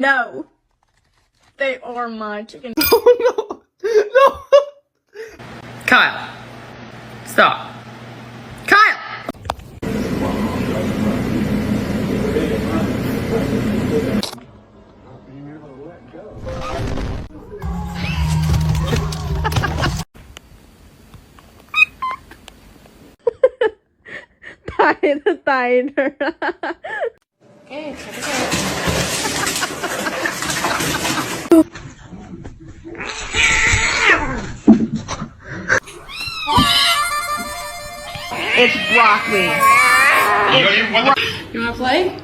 No. They are my chicken. Oh, no. No. Kyle. Stop. Kyle. Tighter. Okay, It's broccoli. You wanna play?